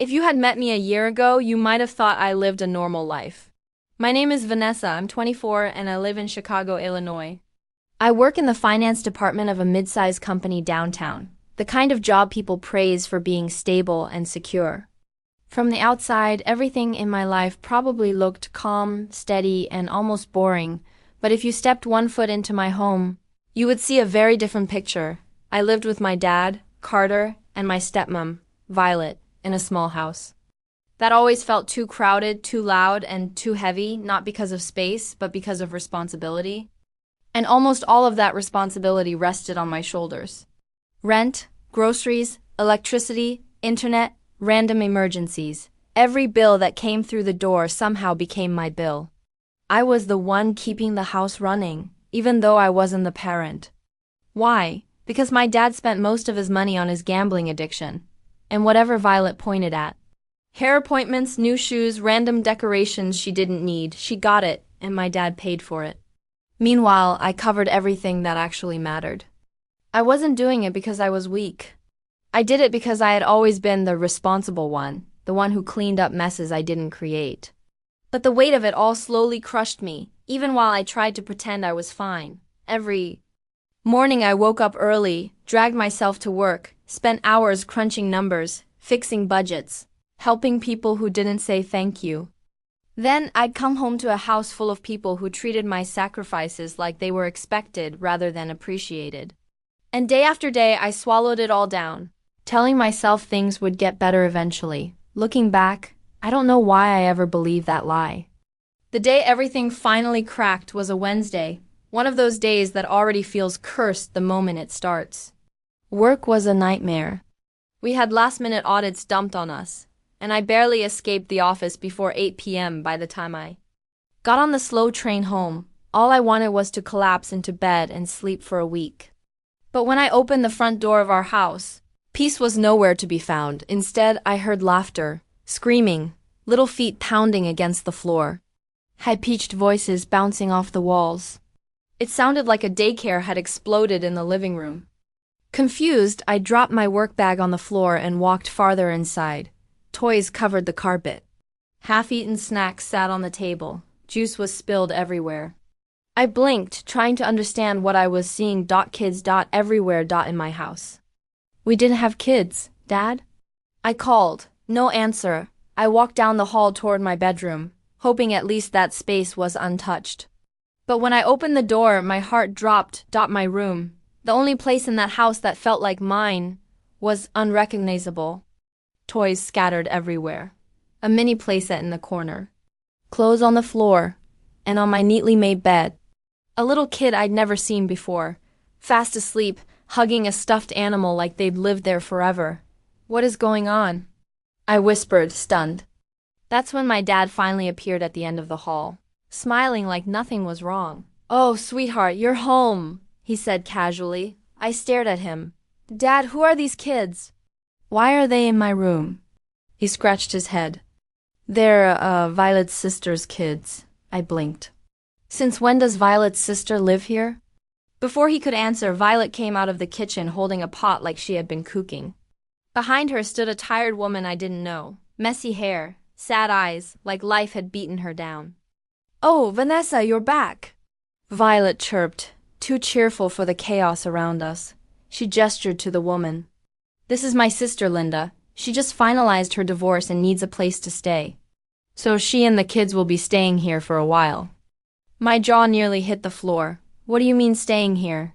If you had met me a year ago, you might have thought I lived a normal life. My name is Vanessa, I'm 24, and I live in Chicago, Illinois. I work in the finance department of a mid-sized company downtown, the kind of job people praise for being stable and secure. From the outside, everything in my life probably looked calm, steady, and almost boring, but if you stepped one foot into my home, you would see a very different picture. I lived with my dad, Carter, and my stepmom, Violet, in a small house. That always felt too crowded, too loud, and too heavy, not because of space, but because of responsibility. And almost all of that responsibility rested on my shoulders. Rent, groceries, electricity, internet, random emergencies. Every bill that came through the door somehow became my bill. I was the one keeping the house running, even though I wasn't the parent. Why? Because my dad spent most of his money on his gambling addiction. And whatever Violet pointed at. Hair appointments, new shoes, random decorations she didn't need, she got it, and my dad paid for it. Meanwhile, I covered everything that actually mattered. I wasn't doing it because I was weak. I did it because I had always been the responsible one, the one who cleaned up messes I didn't create. But the weight of it all slowly crushed me, even while I tried to pretend I was fine. Every morning I woke up early, dragged myself to work, spent hours crunching numbers, fixing budgets, helping people who didn't say thank you. Then I'd come home to a house full of people who treated my sacrifices like they were expected rather than appreciated. And day after day I swallowed it all down, telling myself things would get better eventually. Looking back, I don't know why I ever believed that lie. The day everything finally cracked was a Wednesday, one of those days that already feels cursed the moment it starts. Work was a nightmare. We had last-minute audits dumped on us, and I barely escaped the office before 8 p.m. by the time I got on the slow train home. All I wanted was to collapse into bed and sleep for a week. But when I opened the front door of our house, peace was nowhere to be found. Instead, I heard laughter, screaming, little feet pounding against the floor, high-pitched voices bouncing off the walls. It sounded like a daycare had exploded in the living room. Confused, I dropped my work bag on the floor and walked farther inside. Toys covered the carpet. Half-eaten snacks sat on the table. Juice was spilled everywhere. I blinked, trying to understand what I was seeing. Kids everywhere in my house. We didn't have kids, Dad? I called. No answer. I walked down the hall toward my bedroom, hoping at least that space was untouched. But when I opened the door, my heart dropped. My room, the only place in that house that felt like mine, was unrecognizable. Toys scattered everywhere. A mini playset in the corner. Clothes on the floor, and on my neatly made bed. A little kid I'd never seen before, fast asleep, hugging a stuffed animal like they'd lived there forever. What is going on? I whispered, stunned. That's when my dad finally appeared at the end of the hall, smiling like nothing was wrong. "Oh, sweetheart, you're home," he said casually. I stared at him. "Dad, who are these kids? Why are they in my room?" He scratched his head. "They're, Violet's sister's kids." I blinked. "Since when does Violet's sister live here?" Before he could answer, Violet came out of the kitchen holding a pot like she had been cooking. Behind her stood a tired woman I didn't know. Messy hair, sad eyes, like life had beaten her down. "Oh, Vanessa, you're back," Violet chirped, too cheerful for the chaos around us. She gestured to the woman. "This is my sister, Linda. She just finalized her divorce and needs a place to stay. So she and the kids will be staying here for a while." My jaw nearly hit the floor. "What do you mean staying here?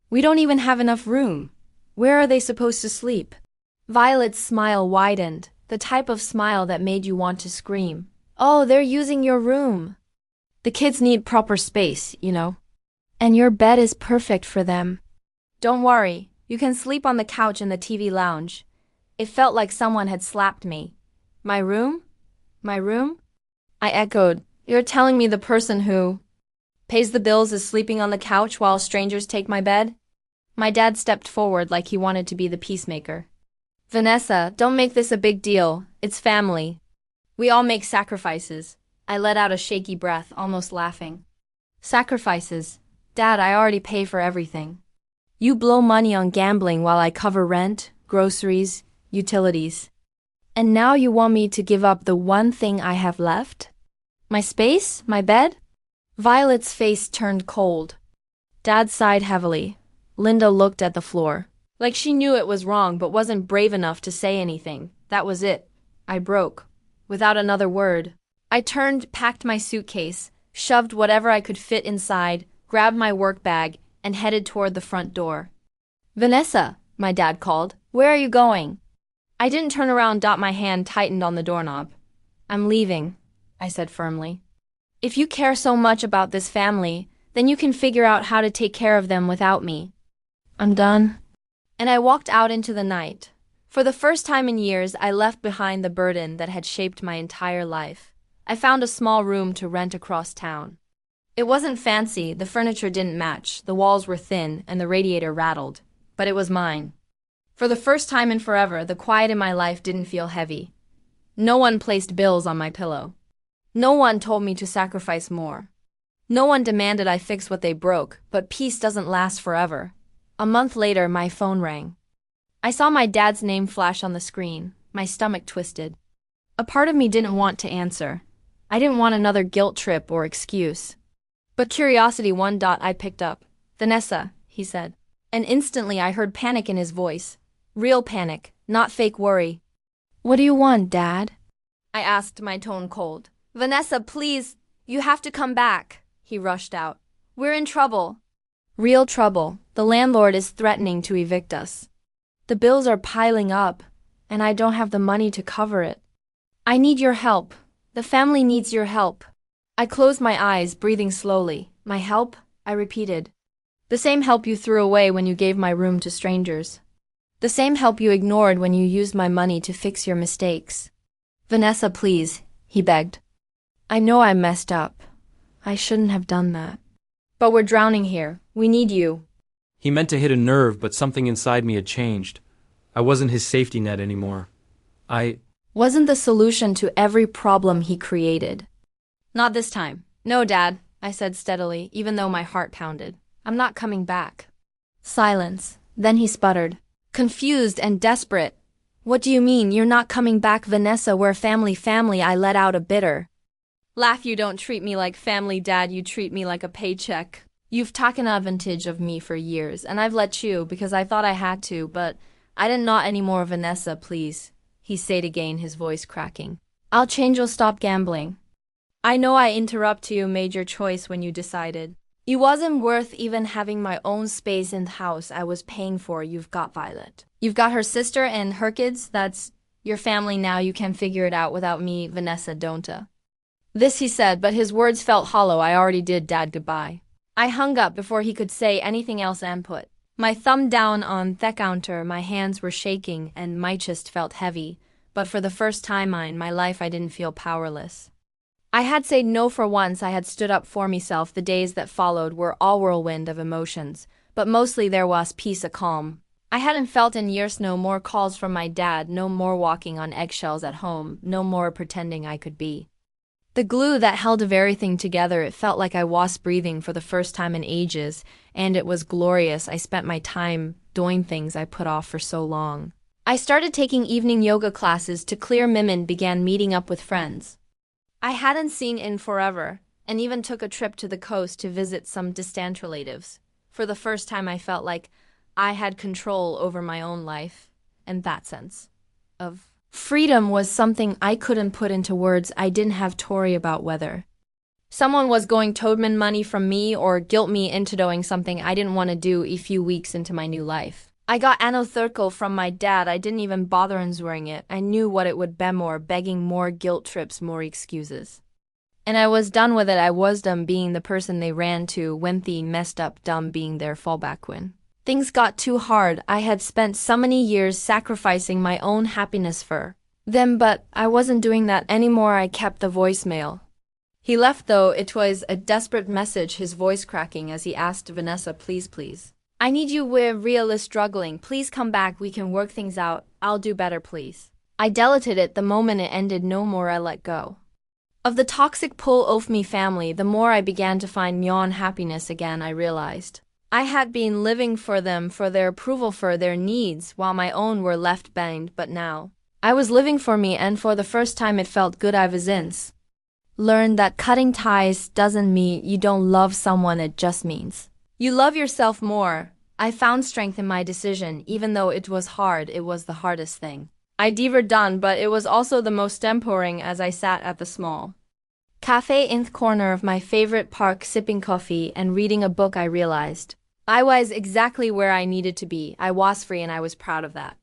We don't even have enough room. Where are they supposed to sleep?" Violet's smile widened, the type of smile that made you want to scream. "Oh, they're using your room. The kids need proper space, you know. And your bed is perfect for them. Don't worry, you can sleep on the couch in the TV lounge." It felt like someone had slapped me. "My room? My room?" I echoed. "You're telling me the person who pays the bills is sleeping on the couch while strangers take my bed?" My dad stepped forward like he wanted to be the peacemaker. "Vanessa, don't make this a big deal. It's family. We all make sacrifices." I let out a shaky breath, almost laughing. "Sacrifices? Dad, I already pay for everything. You blow money on gambling while I cover rent, groceries, utilities. And now you want me to give up the one thing I have left? My space? My bed? Violet's face turned cold. Dad sighed heavily. Linda looked at the floor. Like she knew it was wrong but wasn't brave enough to say anything. That was it. I broke. Without another word. I turned, packed my suitcase, shoved whatever I could fit inside, grabbed my work bag, and headed toward the front door. Vanessa, my dad called. Where are you going? I didn't turn around. My hand tightened on the doorknob. I'm leaving, I said firmly. If you care so much about this family, then you can figure out how to take care of them without me. I'm done. And I walked out into the night. For the first time in years, I left behind the burden that had shaped my entire life. I found a small room to rent across town. It wasn't fancy, the furniture didn't match, the walls were thin, and the radiator rattled. But it was mine. For the first time in forever, the quiet in my life didn't feel heavy. No one placed bills on my pillow. No one told me to sacrifice more. No one demanded I fix what they broke, but peace doesn't last forever. A month later, my phone rang. I saw my dad's name flash on the screen. My stomach twisted. A part of me didn't want to answer. I didn't want another guilt trip or excuse. But curiosity won. I picked up. Vanessa, he said. And instantly I heard panic in his voice. Real panic, not fake worry. What do you want, Dad? I asked, my tone cold. Vanessa, please, you have to come back, he rushed out. We're in trouble. Real trouble. The landlord is threatening to evict us. The bills are piling up, and I don't have the money to cover it. I need your help. The family needs your help. I closed my eyes, breathing slowly. My help? I repeated. The same help you threw away when you gave my room to strangers. The same help you ignored when you used my money to fix your mistakes. Vanessa, please, he begged. I know I messed up. I shouldn't have done that. But we're drowning here. We need you. He meant to hit a nerve, but something inside me had changed. I wasn't his safety net anymore. I wasn't the solution to every problem he created. Not this time. No, Dad, I said steadily, even though my heart pounded. I'm not coming back. Silence. Then he sputtered. Confused and desperate. What do you mean, you're not coming back, Vanessa? We're family. I let out a bitter laugh. You don't treat me like family, Dad. You treat me like a paycheck. You've taken advantage of me for years, and I've let you because I thought I had to, but I didn't not anymore. Vanessa, please, he said again, his voice cracking. I'll change. You'll stop gambling. I know I interrupt you. Made your choice when you decided. It wasn't worth even having my own space in the house I was paying for. You've got Violet. You've got her sister and her kids. That's your family now. You can figure it out without me, Vanessa, don't. This he said, but his words felt hollow. I already did, Dad, goodbye. I hung up before he could say anything else and put my thumb down on the counter. My hands were shaking and my chest felt heavy, but for the first time in my life I didn't feel powerless. I had said no for once. I had stood up for myself. The days that followed were all whirlwind of emotions, but mostly there was peace, a calm I hadn't felt in years. No more calls from my dad, no more walking on eggshells at home, no more pretending I could be the glue that held everything together. It felt like I was breathing for the first time in ages, and it was glorious. I spent my time doing things I put off for so long. I started taking evening yoga classes to clear my mind, began meeting up with friends I hadn't seen in forever, and even took a trip to the coast to visit some distant relatives. For the first time I felt like I had control over my own life, and that sense of freedom was something I couldn't put into words. I didn't have to worry about whether someone was going to demand money from me or guilt me into doing something I didn't want to do. A few weeks into my new life, I got an circle from my dad. I didn't even bother answering it. I knew what it would be, more begging, more guilt trips, more excuses. And I was done with it. I was done being the person they ran to when they messed up, dumb being their fallback when things got too hard. I had spent so many years sacrificing my own happiness for them, but I wasn't doing that anymore. I kept the voicemail. He left, though. It was a desperate message, his voice cracking as he asked, Vanessa, please. I need you. We're really struggling. Please come back. We can work things out. I'll do better, please. I deleted it the moment it ended. No more. I let go of the toxic pull of me family. The more I began to find my own happiness again, I realized I had been living for them, for their approval, for their needs, while my own were left behind. But now I was living for me, and for the first time it felt good. I was in. Learned that cutting ties doesn't mean you don't love someone, it just means you love yourself more. I found strength in my decision, even though it was hard. It was the hardest thing I'd ever done, but it was also the most empowering. As I sat at the small cafe in the corner of my favorite park, sipping coffee and reading a book, I realized I was exactly where I needed to be. I was free, and I was proud of that.